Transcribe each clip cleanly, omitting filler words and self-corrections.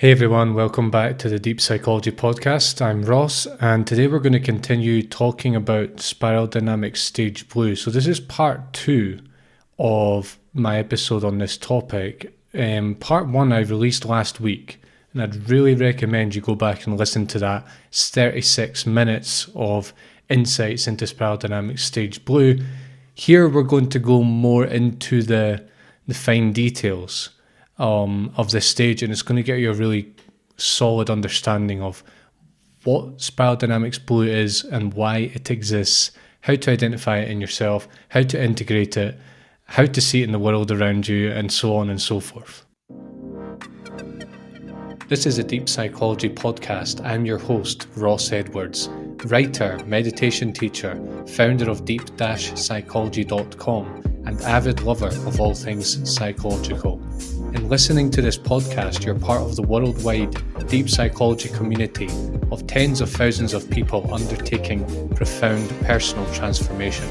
Hey everyone, welcome back to the Deep Psychology Podcast. I'm Ross, and today we're going to continue talking about spiral dynamics stage blue. So, this is part two of my episode on this topic. Part one I released last week, and I'd really recommend you go back and listen to that. It's 36 minutes of insights into spiral dynamics stage blue. Here, we're going to go more into the fine details of this stage, and it's going to get you a really solid understanding of what spiral dynamics blue is and why it exists, how to identify it in yourself, how to integrate it, how to see it in the world around you, and so on and so forth. This is a Deep Psychology Podcast. I'm your host, Ross Edwards, writer, meditation teacher, founder of deep-psychology.com, and avid lover of all things psychological. In listening to this podcast, you're part of the worldwide deep psychology community of tens of thousands of people undertaking profound personal transformation.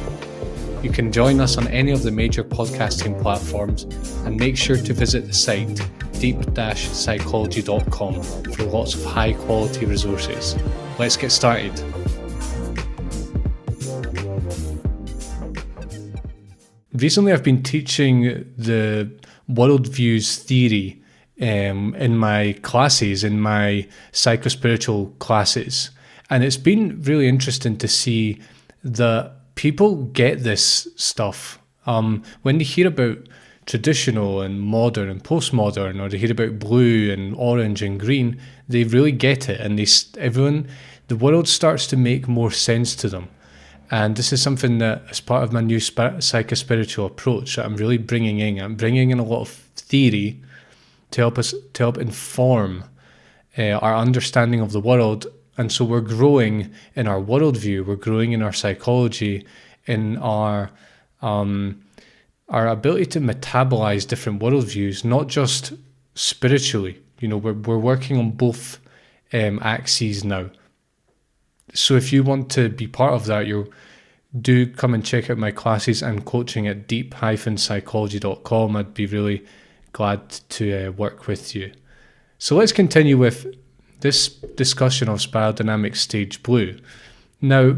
You can join us on any of the major podcasting platforms, and make sure to visit the site deep-psychology.com for lots of high quality resources. Let's get started. Recently, I've been teaching the worldviews theory in my classes, in my psychospiritual classes. And it's been really interesting to see that people get this stuff. When they hear about traditional and modern and postmodern, or they hear about blue and orange and green, they really get it. And the world starts to make more sense to them. And this is something that, as part of my new psychospiritual approach, that I'm really bringing in. I'm bringing in a lot of theory to help inform our understanding of the world. And so we're growing in our worldview, we're growing in our psychology, in our ability to metabolize different worldviews, not just spiritually. You know, we're working on both axes now. So if you want to be part of that, do come and check out my classes and coaching at deep-psychology.com. I'd be really glad to work with you. So let's continue with this discussion of spiral dynamics stage blue. Now,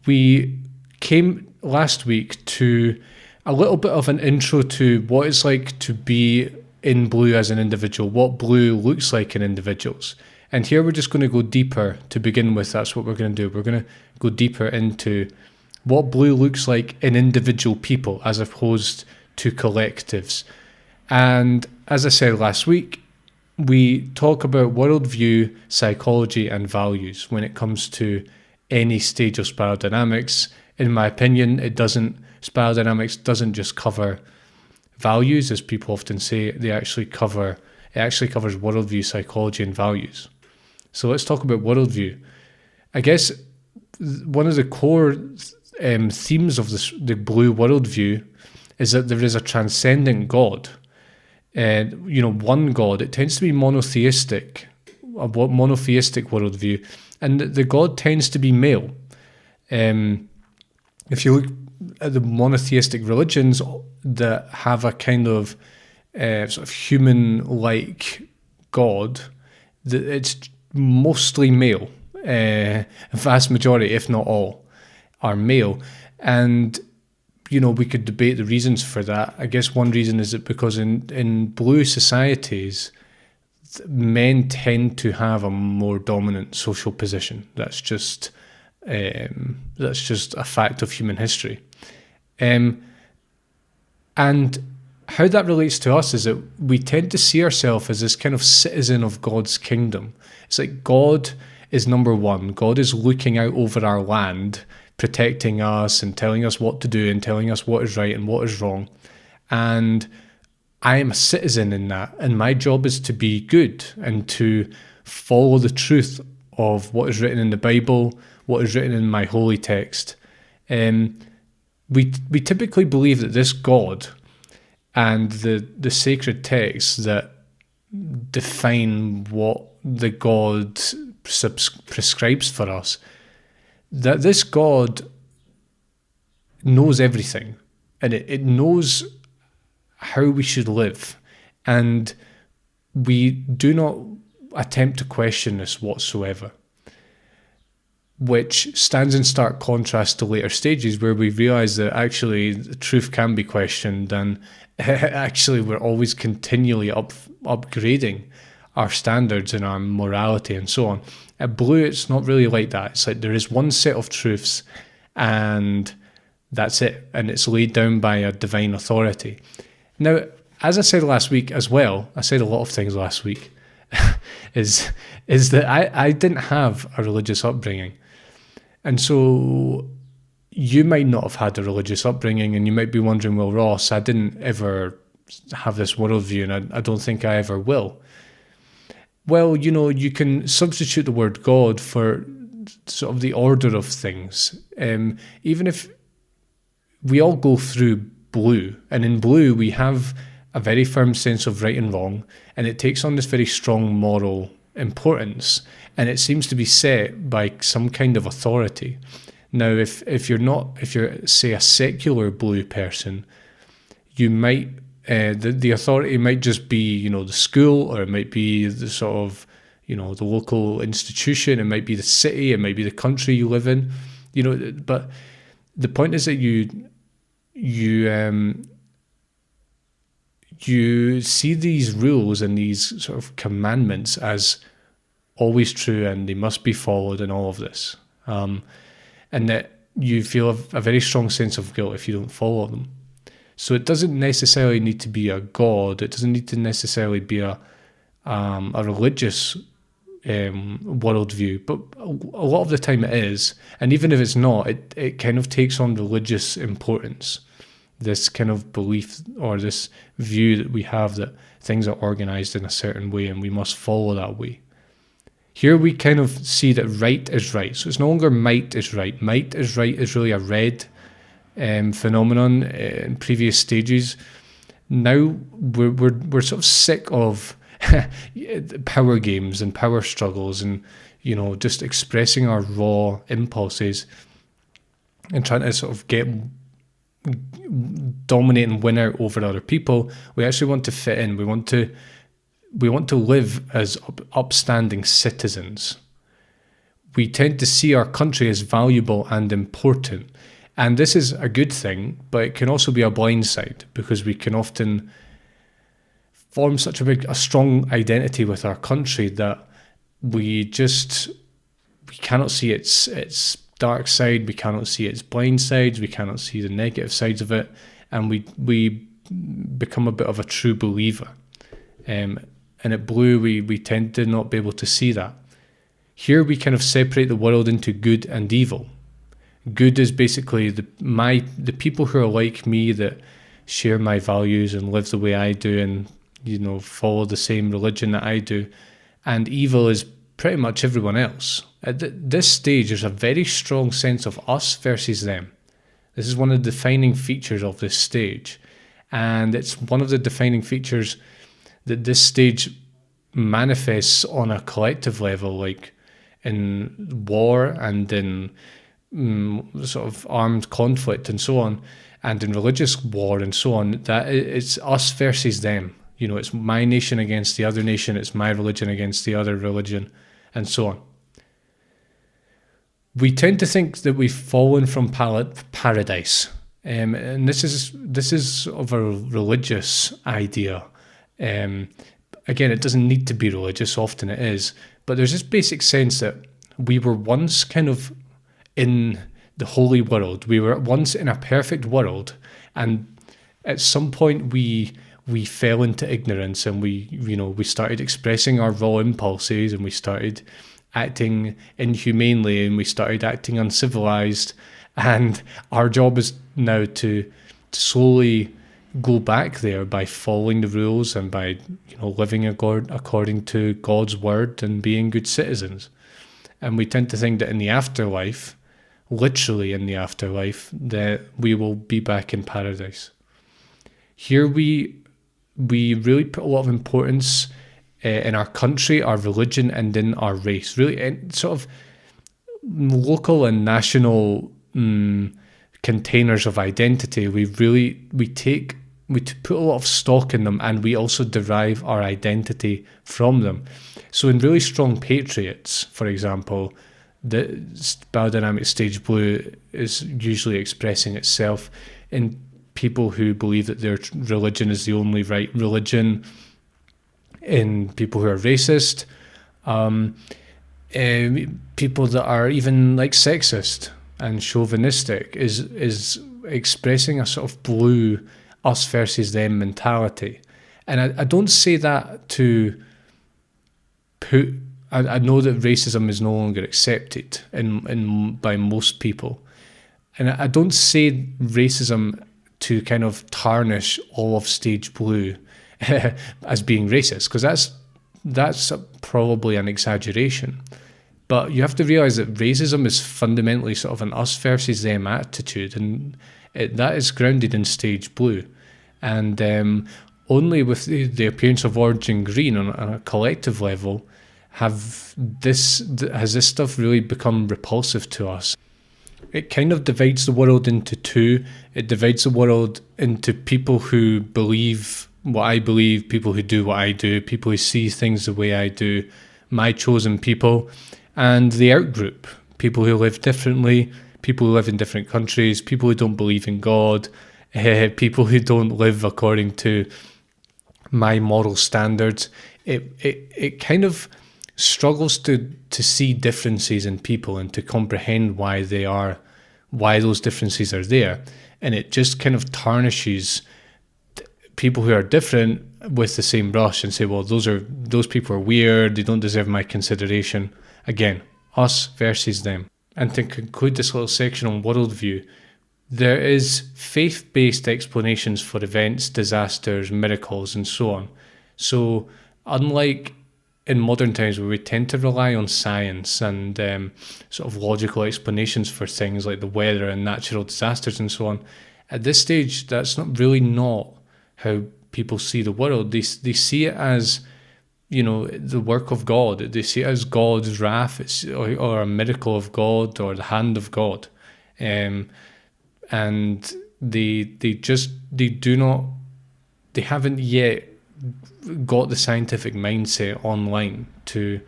we came last week to a little bit of an intro to what it's like to be in blue as an individual, what blue looks like in individuals. And here we're just going to go deeper to begin with. That's what we're going to do. We're going to go deeper into what blue looks like in individual people as opposed to collectives. And as I said last week, we talk about worldview, psychology, and values when it comes to any stage of spiral dynamics. In my opinion, spiral dynamics doesn't just cover values, as people often say. It actually covers worldview, psychology, and values. So let's talk about worldview. I guess one of the core themes of the blue worldview is that there is a transcendent God. One God. It tends to be monotheistic, a monotheistic worldview, and the God tends to be male. If you look at the monotheistic religions that have a kind of sort of human-like God, it's mostly male. A vast majority, if not all, are male. And, we could debate the reasons for that. I guess one reason is that because in blue societies, men tend to have a more dominant social position. That's just a fact of human history. And how that relates to us is that we tend to see ourselves as this kind of citizen of God's kingdom. It's like God is number one. God is looking out over our land, protecting us and telling us what to do and telling us what is right and what is wrong. And I am a citizen in that. And my job is to be good and to follow the truth of what is written in the Bible, what is written in my holy text. We typically believe that this God and the sacred texts that define what the God prescribes for us, that this God knows everything, and it knows how we should live. And we do not attempt to question this whatsoever, which stands in stark contrast to later stages where we realize that actually the truth can be questioned, and actually we're always continually upgrading our standards and our morality and so on. At Blue, it's not really like that. It's like there is one set of truths and that's it, and it's laid down by a divine authority. Now, as I said last week as well, I said a lot of things last week, is that I didn't have a religious upbringing. And so you might not have had a religious upbringing, and you might be wondering, well, Ross, I didn't ever have this worldview, and I don't think I ever will. Well, you can substitute the word God for sort of the order of things. Even if we all go through Blue, and in Blue we have a very firm sense of right and wrong, and it takes on this very strong moral importance, and it seems to be set by some kind of authority. Now, if you're say a secular Blue person, you might the authority might just be the school, or it might be the sort of the local institution, it might be the city, it might be the country you live in, but the point is that you see these rules and these sort of commandments as always true, and they must be followed, and all of this, and that you feel a very strong sense of guilt if you don't follow them. So it doesn't necessarily need to be a God. It doesn't need to necessarily be a religious worldview, but a lot of the time it is. And even if it's not, it kind of takes on religious importance. This kind of belief or this view that we have that things are organized in a certain way and we must follow that way. Here we kind of see that right is right. So it's no longer might is right. Might is right is really a red phenomenon in previous stages. Now we're sort of sick of power games and power struggles and just expressing our raw impulses and trying to sort of dominate and win out over other people. We actually want to fit in. We want to live as upstanding citizens. We tend to see our country as valuable and important. And this is a good thing, but it can also be a blind side, because we can often form such a strong identity with our country that we cannot see its dark side, we cannot see its blind sides, we cannot see the negative sides of it, and we become a bit of a true believer. And at Blue, we tend to not be able to see that. Here we kind of separate the world into good and evil. Good is basically the people who are like me, that share my values and live the way I do and follow the same religion that I do. And evil is pretty much everyone else. At this stage, there's a very strong sense of us versus them. This is one of the defining features of this stage. And it's one of the defining features that this stage manifests on a collective level, like in war and in sort of armed conflict and so on, and in religious war and so on. That it's us versus them. It's my nation against the other nation, it's my religion against the other religion, and so on. We tend to think that we've fallen from paradise, and this is sort of a religious idea. Again, it doesn't need to be religious, often it is, but there's this basic sense that we were once kind of in the holy world. We were once in a perfect world, and at some point we fell into ignorance, and we started expressing our raw impulses, and we started acting inhumanely, and we started acting uncivilized, and our job is now to slowly go back there by following the rules and by living according to God's word and being good citizens. And we tend to think that in the afterlife, literally in the afterlife, that we will be back in paradise. Here we really put a lot of importance in our country, our religion, and in our race. Really, in sort of local and national containers of identity. We put a lot of stock in them, and we also derive our identity from them. So in really strong patriots, for example, the biodynamic stage blue is usually expressing itself in people who believe that their religion is the only right religion, in people who are racist, people that are even like sexist and chauvinistic, is expressing a sort of blue us versus them mentality. And I don't say that to put, I know that racism is no longer accepted in by most people. And I don't say racism to kind of tarnish all of stage blue as being racist, because that's probably an exaggeration. But you have to realize that racism is fundamentally sort of an us versus them attitude, and that is grounded in stage blue. And only with the appearance of orange and green on a collective level has this stuff really become repulsive to us. It kind of divides the world into two. It divides the world into people who believe what I believe, people who do what I do, people who see things the way I do, my chosen people, and the out group, people who live differently, people who live in different countries, people who don't believe in God, people who don't live according to my moral standards. It kind of struggles to see differences in people and to comprehend why those differences are there. And it just kind of tarnishes people who are different with the same brush and say, well, those people are weird, they don't deserve my consideration. Again, us versus them. And to conclude this little section on worldview, there is faith-based explanations for events, disasters, miracles, and so on. So unlike in modern times where we tend to rely on science and sort of logical explanations for things like the weather and natural disasters and so on, at this stage, that's not how people see the world. They see it as, the work of God. They see it as God's wrath, or a miracle of God, or the hand of God. And they haven't yet got the scientific mindset online to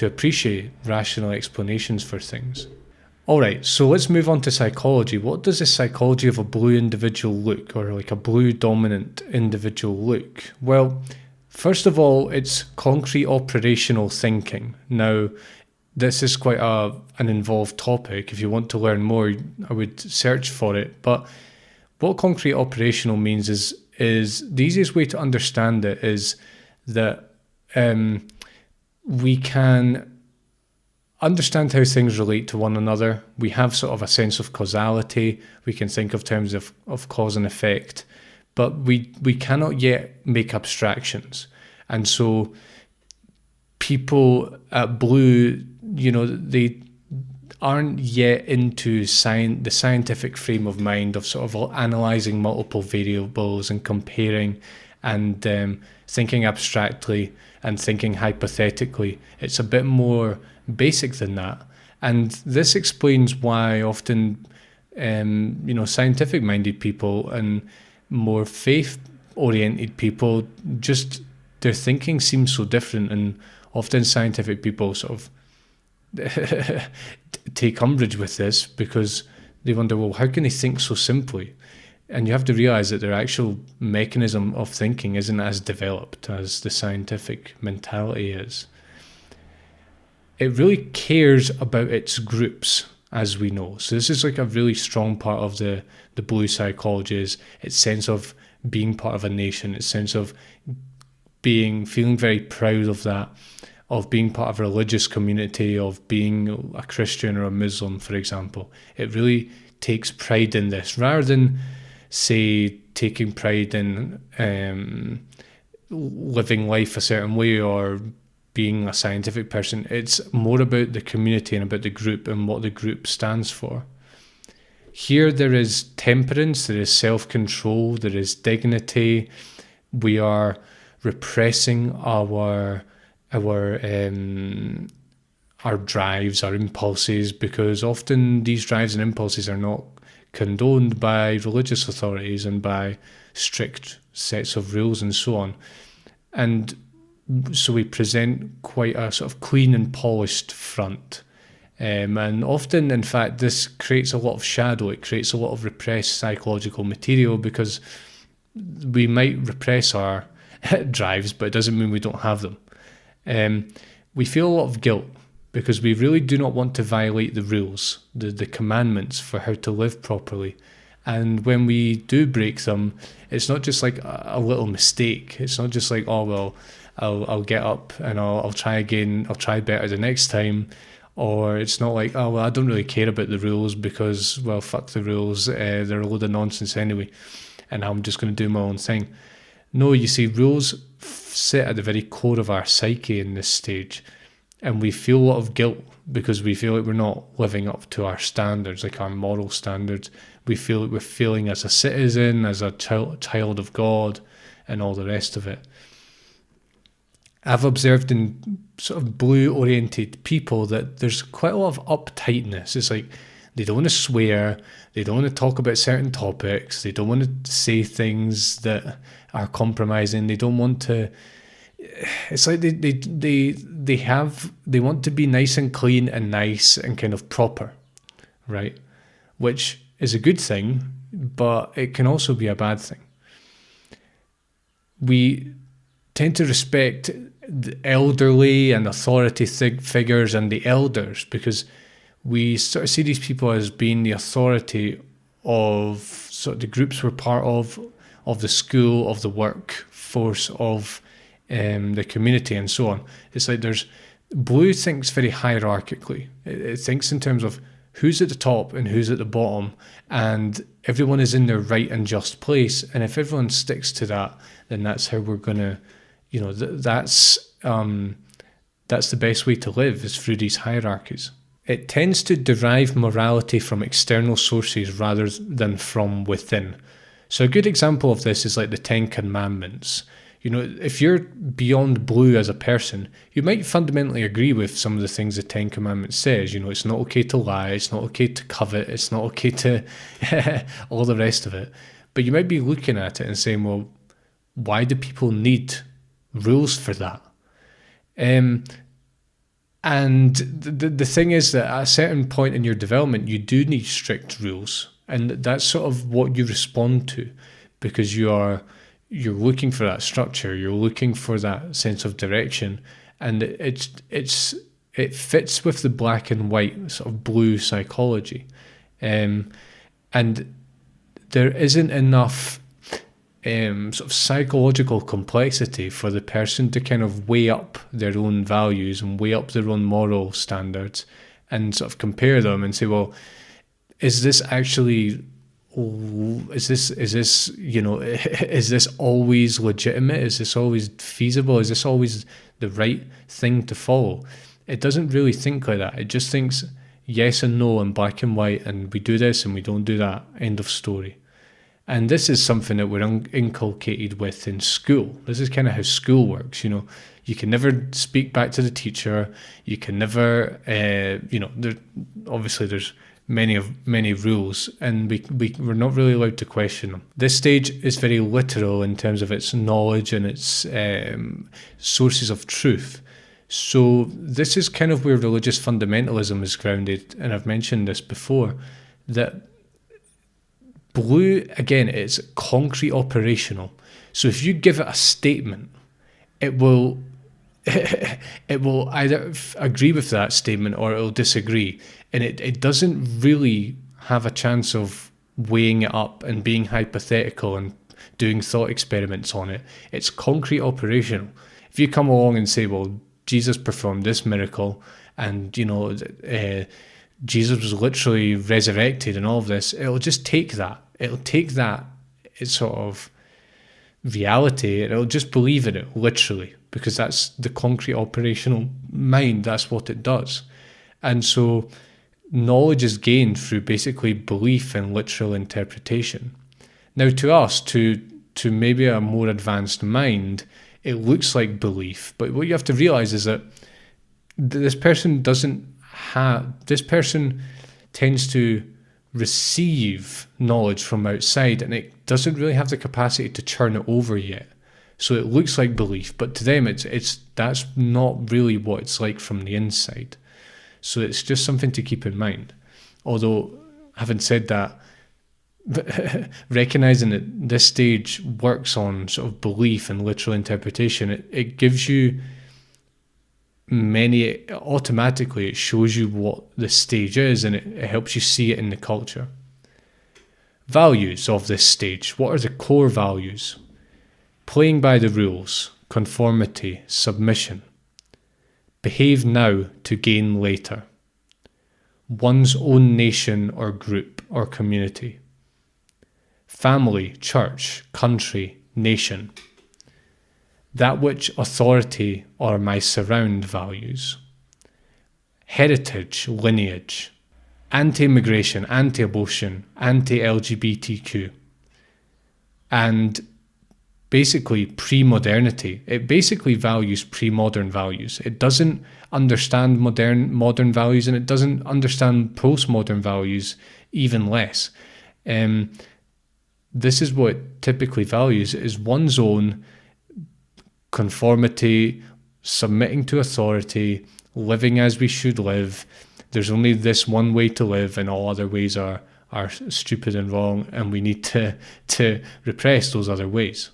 appreciate rational explanations for things. All right, so let's move on to psychology. What does the psychology of a blue individual look, or like a blue dominant individual look? Well, first of all, it's concrete operational thinking. Now, this is quite an involved topic. If you want to learn more, I would search for it. But what concrete operational means is the easiest way to understand it is that we can understand how things relate to one another. We have sort of a sense of causality. We can think of terms of cause and effect, but we cannot yet make abstractions. And so people at Blue, they aren't yet into the scientific frame of mind of sort of analysing multiple variables and comparing and thinking abstractly and thinking hypothetically. It's a bit more basic than that. And this explains why often, scientific-minded people and more faith-oriented people, just their thinking seems so different, and often scientific people sort of take umbrage with this because they wonder, well, how can they think so simply? And you have to realize that their actual mechanism of thinking isn't as developed as the scientific mentality is. It really cares about its groups, as we know. So this is like a really strong part of the Blue psychology, is its sense of being part of a nation, its sense of feeling very proud of that, of being part of a religious community, of being a Christian or a Muslim, for example. It really takes pride in this, rather than, say, taking pride in living life a certain way or being a scientific person. It's more about the community and about the group and what the group stands for. Here there is temperance, there is self-control, there is dignity. We are repressing our drives, our impulses, because often these drives and impulses are not condoned by religious authorities and by strict sets of rules and so on. And so we present quite a sort of clean and polished front. And often, in fact, this creates a lot of shadow. It creates a lot of repressed psychological material, because we might repress our drives, but it doesn't mean we don't have them. We feel a lot of guilt because we really do not want to violate the rules, the commandments for how to live properly. And when we do break them, it's not just like a little mistake. It's not just like, oh, well, I'll get up and I'll try again. I'll try better the next time. Or it's not like, oh, well, I don't really care about the rules because, well, fuck the rules. They're a load of nonsense anyway. And I'm just going to do my own thing. No, you see, rules sit at the very core of our psyche in this stage. And we feel a lot of guilt because we feel like we're not living up to our standards, like our moral standards. We feel like we're failing as a citizen, as a child of God, and all the rest of it. I've observed in sort of blue-oriented people that there's quite a lot of uptightness. It's like they don't want to swear, they don't want to talk about certain topics, they don't want to say things that are compromising, they don't want to... It's like they want to be nice and clean and nice and kind of proper, right? Which is a good thing, but it can also be a bad thing. We tend to respect the elderly and authority figures and the elders because we sort of see these people as being the authority of sort of the groups we're part of the school, of the workforce, of the community and so on. It's like blue thinks very hierarchically. It thinks in terms of who's at the top and who's at the bottom, and everyone is in their right and just place. And if everyone sticks to that, then that's how we're gonna, that's the best way to live, is through these hierarchies. It tends to derive morality from external sources rather than from within. So a good example of this is like the 10 Commandments. If you're beyond blue as a person, you might fundamentally agree with some of the things the 10 Commandments says. It's not okay to lie, it's not okay to covet, it's not okay to all the rest of it. But you might be looking at it and saying, well, why do people need rules for that? And the thing is that at a certain point in your development, you do need strict rules. And that's sort of what you respond to, because you're looking for that structure, you're looking for that sense of direction, and it fits with the black and white sort of blue psychology, and there isn't enough sort of psychological complexity for the person to kind of weigh up their own values and weigh up their own moral standards and sort of compare them and say, well, is this actually... Is this always legitimate? Is this always feasible? Is this always the right thing to follow? It doesn't really think like that. It just thinks yes and no and black and white, and we do this and we don't do that. End of story. And this is something that we're inculcated with in school. This is kind of how school works. You can never speak back to the teacher. You can never, obviously there's many rules, and we're not really allowed to question them. This stage is very literal in terms of its knowledge and its sources of truth. So this is kind of where religious fundamentalism is grounded, and I've mentioned this before, that blue, again, it's concrete operational. So if you give it a statement, it will either agree with that statement or it will disagree. And it doesn't really have a chance of weighing it up and being hypothetical and doing thought experiments on it. It's concrete operational. If you come along and say, well, Jesus performed this miracle and, Jesus was literally resurrected and all of this, it'll just take that. It'll take that sort of reality and it'll just believe in it, literally, because that's the concrete operational mind. That's what it does. And so knowledge is gained through basically belief and literal interpretation. Now, to us, to maybe a more advanced mind, it looks like belief. But what you have to realize is that this person tends to receive knowledge from outside, and it doesn't really have the capacity to churn it over yet. So it looks like belief, but to them that's not really what it's like from the inside. So it's just something to keep in mind. Although, having said that, recognizing that this stage works on sort of belief and literal interpretation, it gives you automatically it shows you what the stage is, and it helps you see it in the culture. Values of this stage. What are the core values? Playing by the rules, conformity, submission. Behave now to gain later. One's own nation or group or community. Family, church, country, nation. That which authority or my surround values. Heritage, lineage. Anti-immigration, anti-abortion, anti-LGBTQ. And basically pre-modernity. It basically values pre-modern values. It doesn't understand modern values, and it doesn't understand postmodern values even less. This is what it typically values, is one's own conformity, submitting to authority, living as we should live. There's only this one way to live, and all other ways are stupid and wrong, and we need to repress those other ways.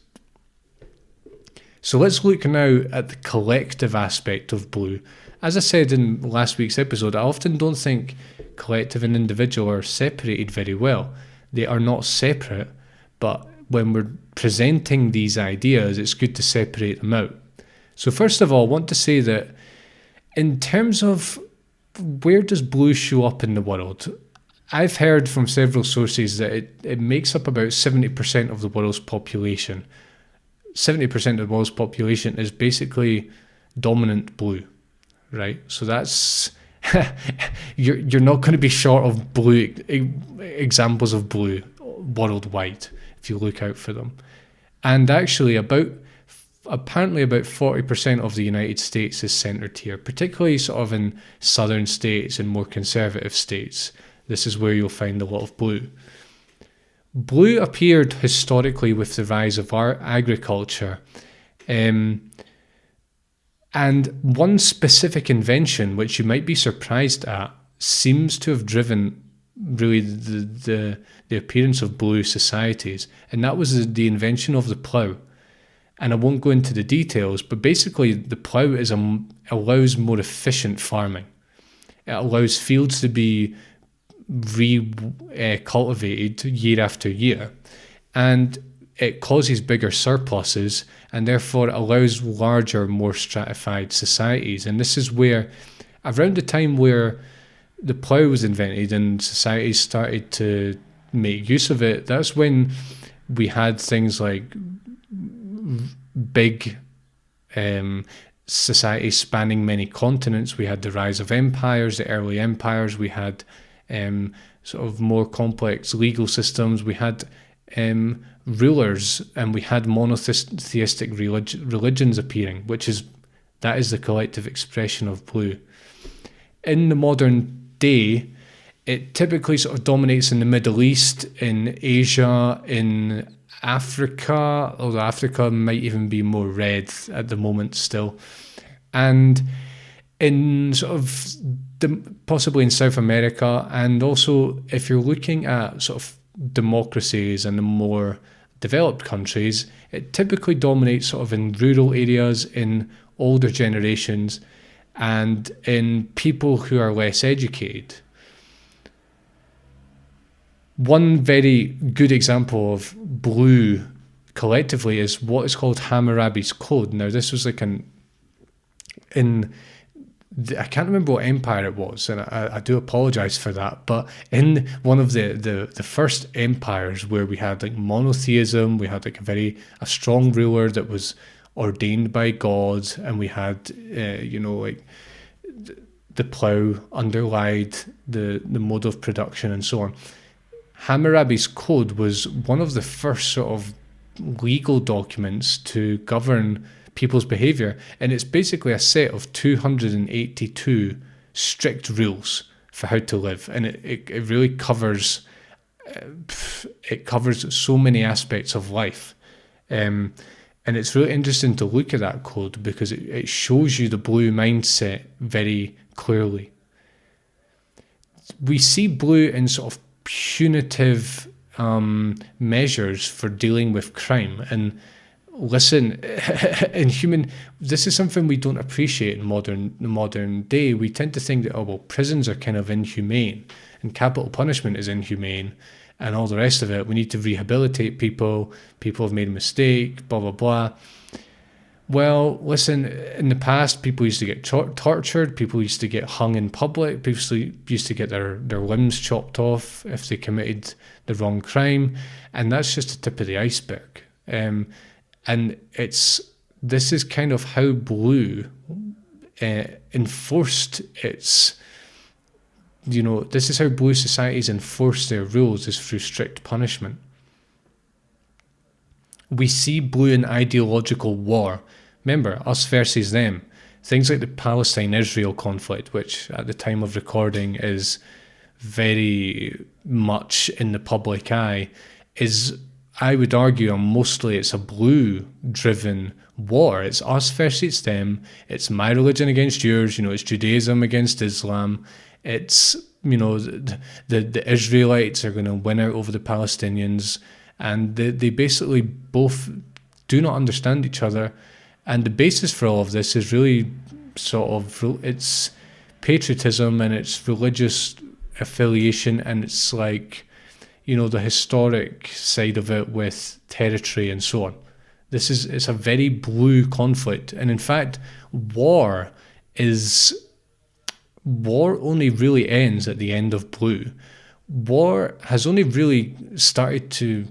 So let's look now at the collective aspect of blue. As I said in last week's episode, I often don't think collective and individual are separated very well. They are not separate, but when we're presenting these ideas, it's good to separate them out. So first of all, I want to say that in terms of where does blue show up in the world, I've heard from several sources that it makes up about 70% of the world's population. 70% of the world's population is basically dominant blue, right? So that's you're not going to be short of blue examples of blue worldwide if you look out for them. And actually apparently about 40% of the United States is centered here, particularly sort of in southern states and more conservative states. This is where you'll find a lot of blue. Blue appeared historically with the rise of our agriculture. And one specific invention, which you might be surprised at, seems to have driven really the appearance of blue societies. And that was the invention of the plough. And I won't go into the details, but basically the plough allows more efficient farming. It allows fields to be cultivated year after year, and it causes bigger surpluses, and therefore allows larger, more stratified societies. And this is where, around the time where the plough was invented and societies started to make use of it, that's when we had things like big societies spanning many continents. We had the rise of empires, the early empires. We had sort of more complex legal systems. We had rulers, and we had monotheistic religions appearing, that is the collective expression of blue. In the modern day, it typically sort of dominates in the Middle East, in Asia, in Africa, although Africa might even be more red at the moment still, and in sort of possibly in South America. And also, if you're looking at sort of democracies and the more developed countries, it typically dominates sort of in rural areas, in older generations, and in people who are less educated. One very good example of blue collectively is what is called Hammurabi's Code. Now, this was like I can't remember what empire it was, and I do apologize for that, but in one of the first empires where we had like monotheism, we had like a strong ruler that was ordained by God, and we had like the plough underlied the mode of production and so on. Hammurabi's Code was one of the first sort of legal documents to govern people's behavior, and it's basically a set of 282 strict rules for how to live, and it really covers so many aspects of life. And it's really interesting to look at that code because it shows you the blue mindset very clearly. We see blue in sort of punitive measures for dealing with crime. And listen, this is something we don't appreciate in the modern day. We tend to think that, oh, well, prisons are kind of inhumane and capital punishment is inhumane and all the rest of it. We need to rehabilitate people. People have made a mistake, blah, blah, blah. Well, listen, in the past, people used to get tortured. People used to get hung in public. People used to get their limbs chopped off if they committed the wrong crime. And that's just the tip of the iceberg. And this is kind of how blue enforced its... this is how blue societies enforce their rules, is through strict punishment. We see blue in ideological war. Remember, us versus them. Things like the Palestine-Israel conflict, which at the time of recording is very much in the public eye, is, I would argue, mostly it's a blue-driven war. It's us versus them. It's my religion against yours. It's Judaism against Islam. It's, the Israelites are going to win out over the Palestinians, and they basically both do not understand each other. And the basis for all of this is really it's patriotism and it's religious affiliation, and it's like, the historic side of it with territory and so on. It's a very blue conflict. And in fact, war only really ends at the end of blue. War has only really started to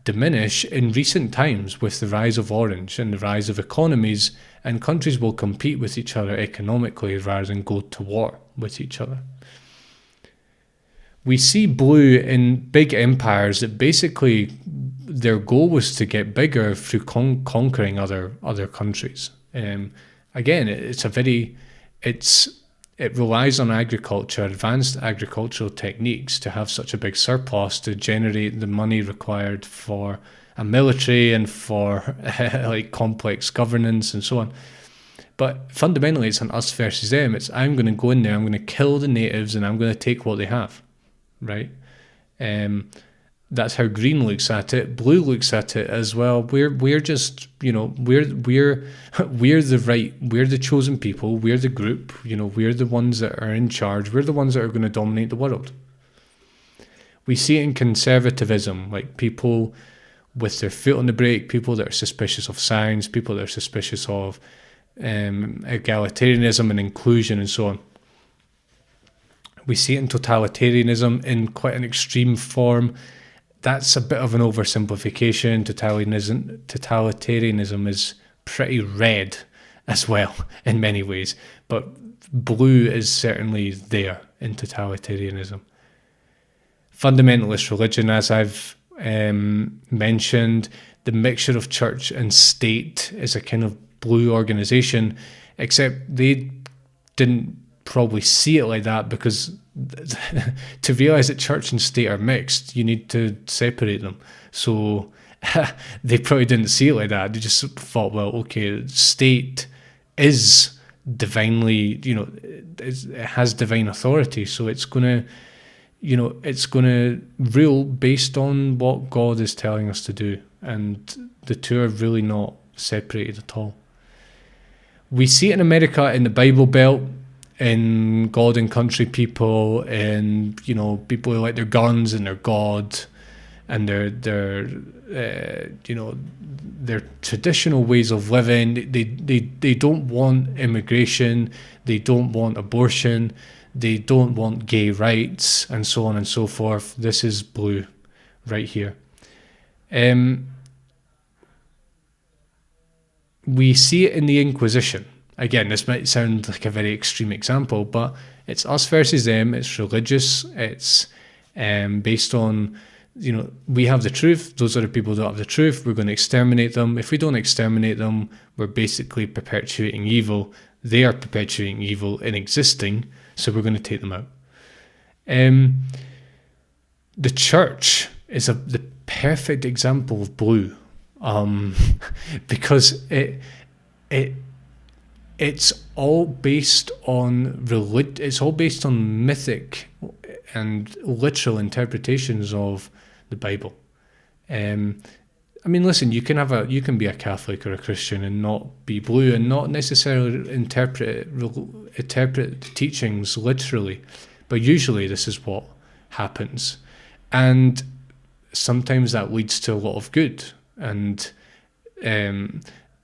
diminish in recent times with the rise of orange and the rise of economies, and countries will compete with each other economically rather than go to war with each other. We see blue in big empires that basically their goal was to get bigger through conquering other countries. Again, it relies on agriculture, advanced agricultural techniques, to have such a big surplus to generate the money required for a military and for like complex governance and so on. But fundamentally, it's an us versus them. It's, I'm going to go in there, I'm going to kill the natives, and I'm going to take what they have, right? That's how green looks at it. Blue looks at it as well. We're just, we're the chosen people. We're the group. We're the ones that are in charge. We're the ones that are going to dominate the world. We see it in conservatism, like people with their foot on the brake, people that are suspicious of science, people that are suspicious of egalitarianism and inclusion and so on. We see it in totalitarianism in quite an extreme form. That's a bit of an oversimplification. Totalitarianism is pretty red as well in many ways, but blue is certainly there in totalitarianism. Fundamentalist religion, as I've mentioned, the mixture of church and state is a kind of blue organization, except they didn't probably see it like that, because to realize that church and state are mixed, you need to separate them. So they probably didn't see it like that. They just thought, well, okay, state is divinely, it has divine authority, so it's gonna rule based on what God is telling us to do, and the two are really not separated at all. We see it in America, in the Bible Belt, in God and country people, and people who like their guns and their God and their traditional ways of living. They don't want immigration, they don't want abortion, they don't want gay rights, and so on and so forth. This is blue right here. We see it in the Inquisition. Again, this might sound like a very extreme example, but it's us versus them. It's religious. It's based on, we have the truth. Those other people don't have the truth. We're going to exterminate them. If we don't exterminate them, we're basically perpetuating evil. They are perpetuating evil in existing, so we're going to take them out. Um, the church is the perfect example of blue, because it's all based on it's all based on mythic and literal interpretations of the Bible. I mean, listen, you can be a Catholic or a Christian and not be blue and not necessarily interpret the teachings literally, but usually this is what happens, and sometimes that leads to a lot of good, and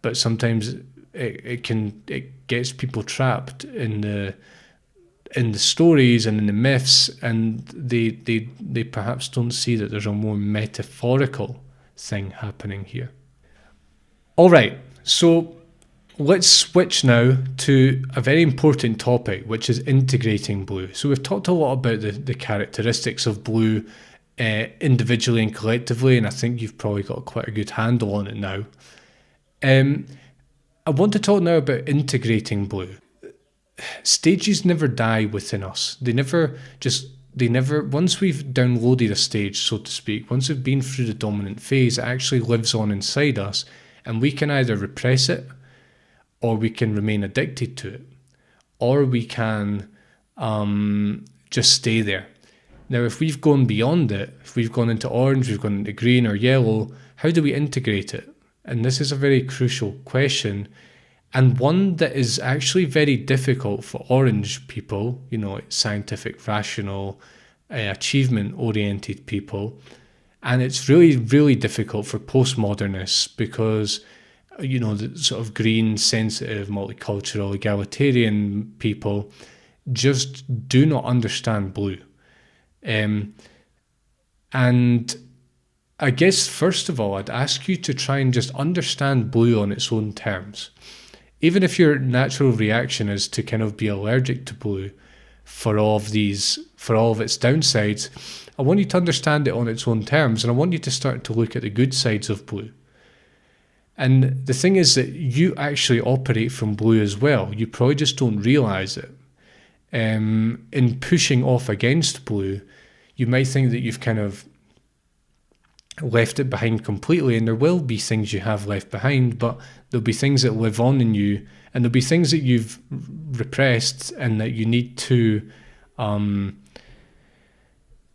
but sometimes it gets people trapped in the stories and in the myths, and they perhaps don't see that there's a more metaphorical thing happening here. All right, so let's switch now to a very important topic, which is integrating blue. So we've talked a lot about the characteristics of blue individually and collectively, and I think you've probably got quite a good handle on it now. I want to talk now about integrating blue. Stages never die within us. They never, once we've downloaded a stage, so to speak, once we've been through the dominant phase, it actually lives on inside us, and we can either repress it, or we can remain addicted to it, or we can just stay there. Now, if we've gone beyond it, if we've gone into orange, we've gone into green or yellow, how do we integrate it? And this is a very crucial question, and one that is actually very difficult for orange people, scientific, rational, achievement-oriented people. And it's really, really difficult for postmodernists because, the sort of green, sensitive, multicultural, egalitarian people just do not understand blue. And I guess, first of all, I'd ask you to try and just understand blue on its own terms. Even if your natural reaction is to kind of be allergic to blue for all of its downsides, I want you to understand it on its own terms, and I want you to start to look at the good sides of blue. And the thing is that you actually operate from blue as well. You probably just don't realize it. In pushing off against blue, you might think that you've kind of left it behind completely, and there will be things you have left behind, but there'll be things that live on in you, and there'll be things that you've repressed and that you need to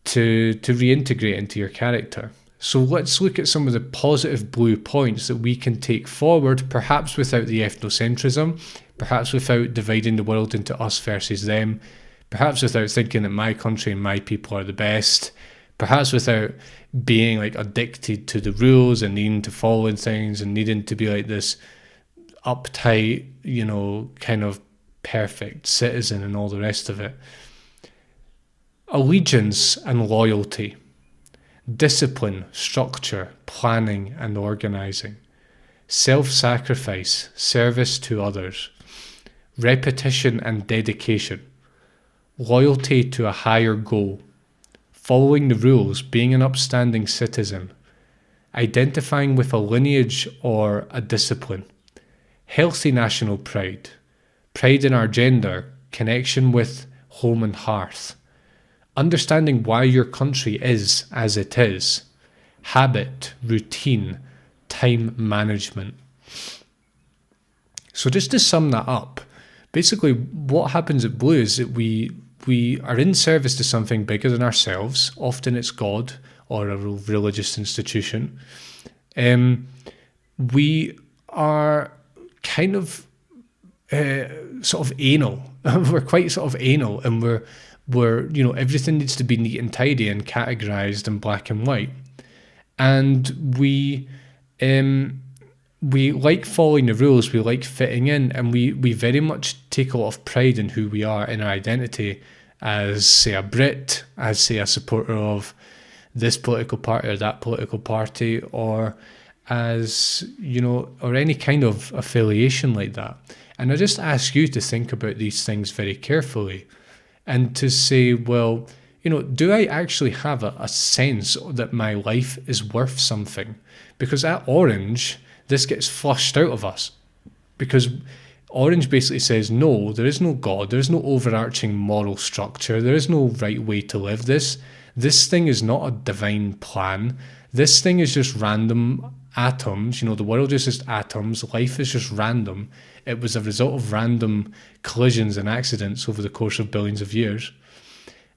reintegrate into your character. So let's look at some of the positive blue points that we can take forward, perhaps without the ethnocentrism, perhaps without dividing the world into us versus them, perhaps without thinking that my country and my people are the best, perhaps without being like addicted to the rules and needing to follow things and needing to be like this uptight, kind of perfect citizen and all the rest of it. Allegiance and loyalty, discipline, structure, planning and organizing, self-sacrifice, service to others, repetition and dedication, loyalty to a higher goal, following the rules, being an upstanding citizen, identifying with a lineage or a discipline, healthy national pride, pride in our gender, connection with home and hearth, understanding why your country is as it is, habit, routine, time management. So just to sum that up, basically what happens at Blue is that we are in service to something bigger than ourselves. Often it's God or a religious institution. We are kind of sort of anal. We're quite sort of anal, and we're everything needs to be neat and tidy and categorized in black and white. And we like following the rules, we like fitting in, and we very much take a lot of pride in who we are, in our identity as, say, a Brit, as, say, a supporter of this political party or that political party, or as, or any kind of affiliation like that. And I just ask you to think about these things very carefully and to say, well, do I actually have a sense that my life is worth something? Because at Orange, this gets flushed out of us because Orange basically says, no, there is no God, there is no overarching moral structure, there is no right way to live this. This thing is not a divine plan. This thing is just random atoms. The world is just atoms. Life is just random. It was a result of random collisions and accidents over the course of billions of years.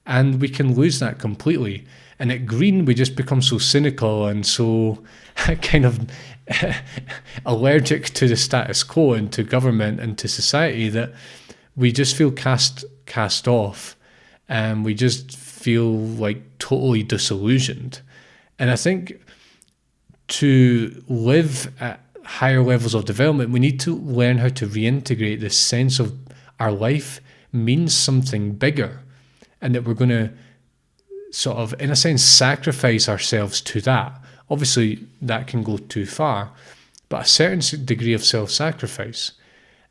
And we can lose that completely. And at green, we just become so cynical and so kind of allergic to the status quo and to government and to society that we just feel cast off, and we just feel like totally disillusioned. And I think to live at higher levels of development, we need to learn how to reintegrate this sense of our life means something bigger, and that we're going to sort of, in a sense, sacrifice ourselves to that. Obviously, that can go too far, but a certain degree of self-sacrifice.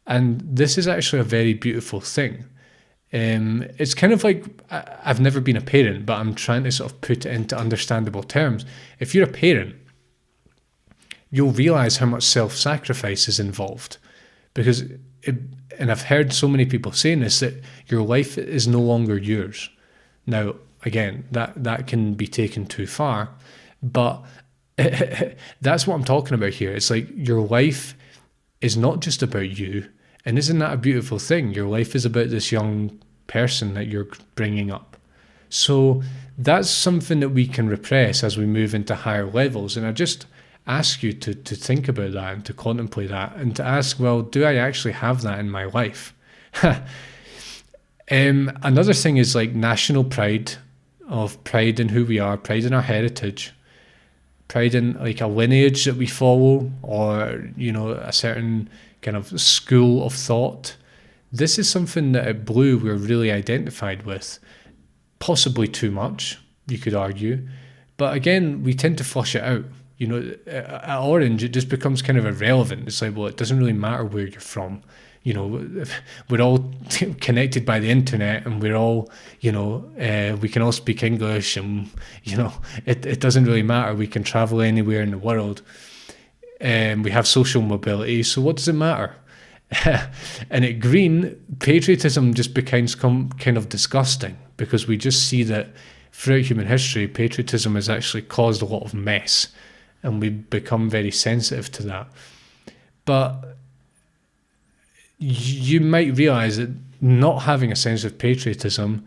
And this is actually a very beautiful thing. It's kind of like, I've never been a parent, but I'm trying to sort of put it into understandable terms. If you're a parent, you'll realize how much self-sacrifice is involved, because and I've heard so many people saying this, that your life is no longer yours. Now, again, that can be taken too far, but that's what I'm talking about here. It's like your life is not just about you. And isn't that a beautiful thing? Your life is about this young person that you're bringing up. So that's something that we can repress as we move into higher levels. And I just ask you to think about that and to contemplate that, and to ask, well, do I actually have that in my life? Another thing is like national pride in who we are, pride in our heritage, pride in like a lineage that we follow, or, a certain kind of school of thought. This is something that at Blue we're really identified with, possibly too much, you could argue. But again, we tend to flush it out. At Orange, it just becomes kind of irrelevant. It's like, well, it doesn't really matter where you're from. We're all connected by the internet, and we're all, we can all speak English, and, it doesn't really matter. We can travel anywhere in the world. We have social mobility, so what does it matter? And at Green, patriotism just becomes kind of disgusting, because we just see that throughout human history, patriotism has actually caused a lot of mess, and we've become very sensitive to that. But you might realize that not having a sense of patriotism,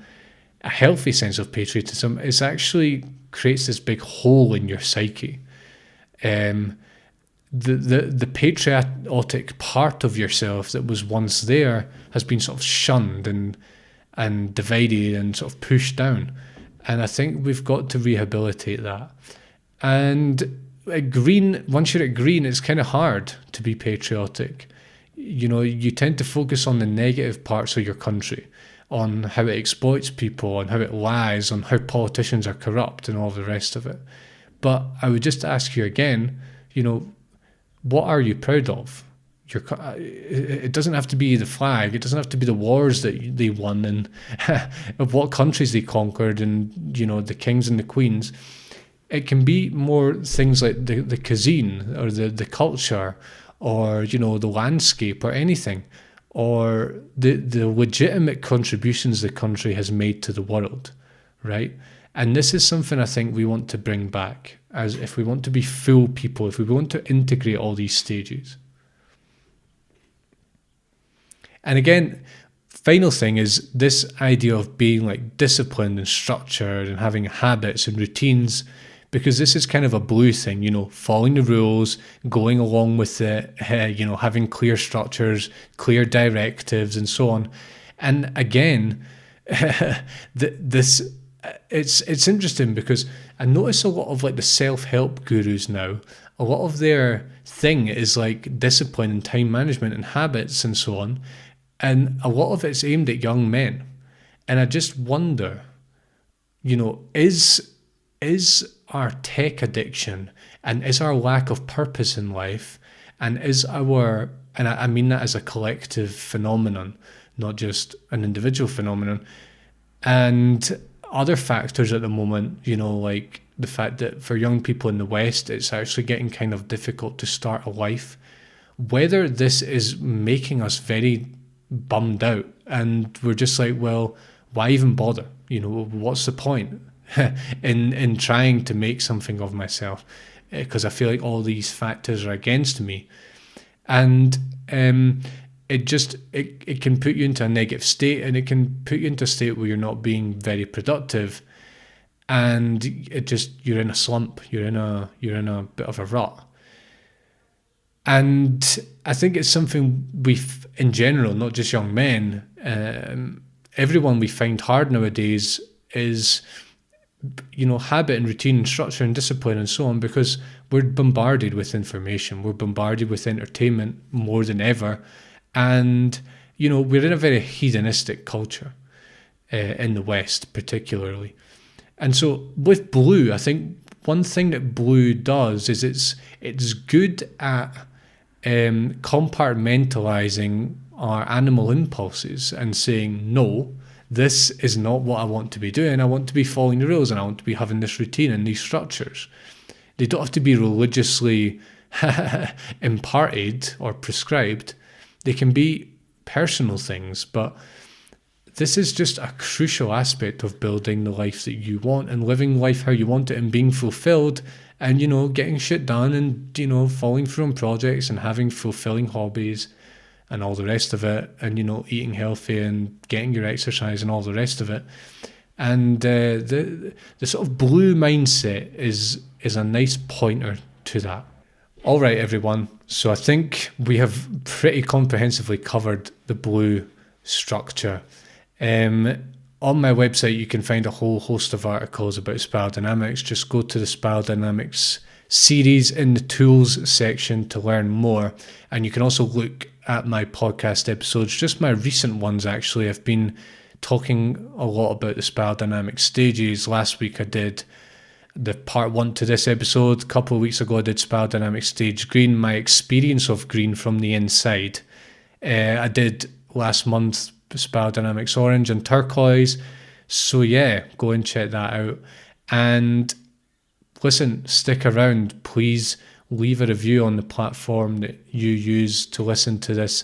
a healthy sense of patriotism, is actually creates this big hole in your psyche. The patriotic part of yourself that was once there has been sort of shunned and divided and sort of pushed down. And I think we've got to rehabilitate that. And at Green, once you're at Green, it's kind of hard to be patriotic. You tend to focus on the negative parts of your country, on how it exploits people, on how it lies, on how politicians are corrupt and all the rest of it. But I would just ask you again, what are you proud of? It doesn't have to be the flag. It doesn't have to be the wars that they won and of what countries they conquered and, the kings and the queens. It can be more things like the cuisine or the culture, or, the landscape, or anything, or the legitimate contributions the country has made to the world, right? And this is something I think we want to bring back, as if we want to be full people, if we want to integrate all these stages. And again, final thing is this idea of being like disciplined and structured and having habits and routines, because this is kind of a Blue thing, following the rules, going along with it, having clear structures, clear directives, and so on. And again, it's interesting, because I notice a lot of like the self-help gurus now, a lot of their thing is like discipline and time management and habits and so on. And a lot of it's aimed at young men. And I just wonder, is our tech addiction, and is our lack of purpose in life, and is our, and I mean that as a collective phenomenon, not just an individual phenomenon, and other factors at the moment, like the fact that for young people in the West, it's actually getting kind of difficult to start a life. whether this is making us very bummed out and we're just like, well, why even bother? What's the point in trying to make something of myself? Because I feel like all these factors are against me. And it can put you into a negative state, and it can put you into a state where you're not being very productive, and you're in a slump, you're in a bit of a rut. And I think it's something in general, not just young men, everyone we find hard nowadays is, habit and routine and structure and discipline and so on, because we're bombarded with information, we're bombarded with entertainment more than ever. And, we're in a very hedonistic culture in the West particularly. And so with Blue, I think one thing that Blue does is it's good at compartmentalizing our animal impulses and saying, no, this is not what I want to be doing. I want to be following the rules, and I want to be having this routine and these structures. They don't have to be religiously imparted or prescribed. They can be personal things, but this is just a crucial aspect of building the life that you want and living life how you want it and being fulfilled and, getting shit done and, following through on projects and having fulfilling hobbies and all the rest of it, and, eating healthy and getting your exercise and all the rest of it. And the sort of Blue mindset is a nice pointer to that. All right, everyone. So I think we have pretty comprehensively covered the Blue structure. On my website, you can find a whole host of articles about spiral dynamics. Just go to the spiral dynamics series in the tools section to learn more. And you can also look at my podcast episodes, just my recent ones actually. I've been talking a lot about the spiral dynamic stages. Last week I did the part 1 to this episode. A couple of weeks ago I did spiral dynamic stage green, my experience of green from the inside. I did last month spiral dynamics orange and turquoise. So yeah, go and check that out. And listen, stick around. Please leave a review on the platform that you use to listen to this,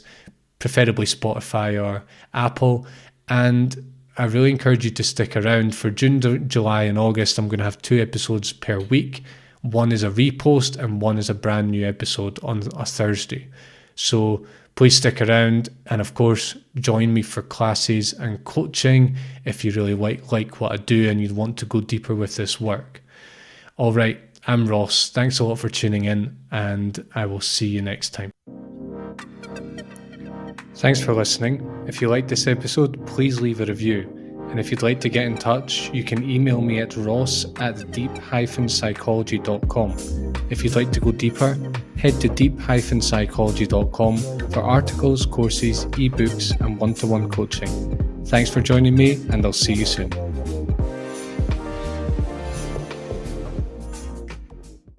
preferably Spotify or Apple. And I really encourage you to stick around. For June, July and August, I'm going to have 2 episodes per week. One is a repost and one is a brand new episode on a Thursday. So please stick around, and of course join me for classes and coaching if you really like what I do and you want to go deeper with this work. All right, I'm Ross. Thanks a lot for tuning in, and I will see you next time. Thanks for listening. If you liked this episode, please leave a review. And if you'd like to get in touch, you can email me at ross@deep-psychology.com. If you'd like to go deeper, head to deep-psychology.com for articles, courses, ebooks, and one-to-one coaching. Thanks for joining me, and I'll see you soon.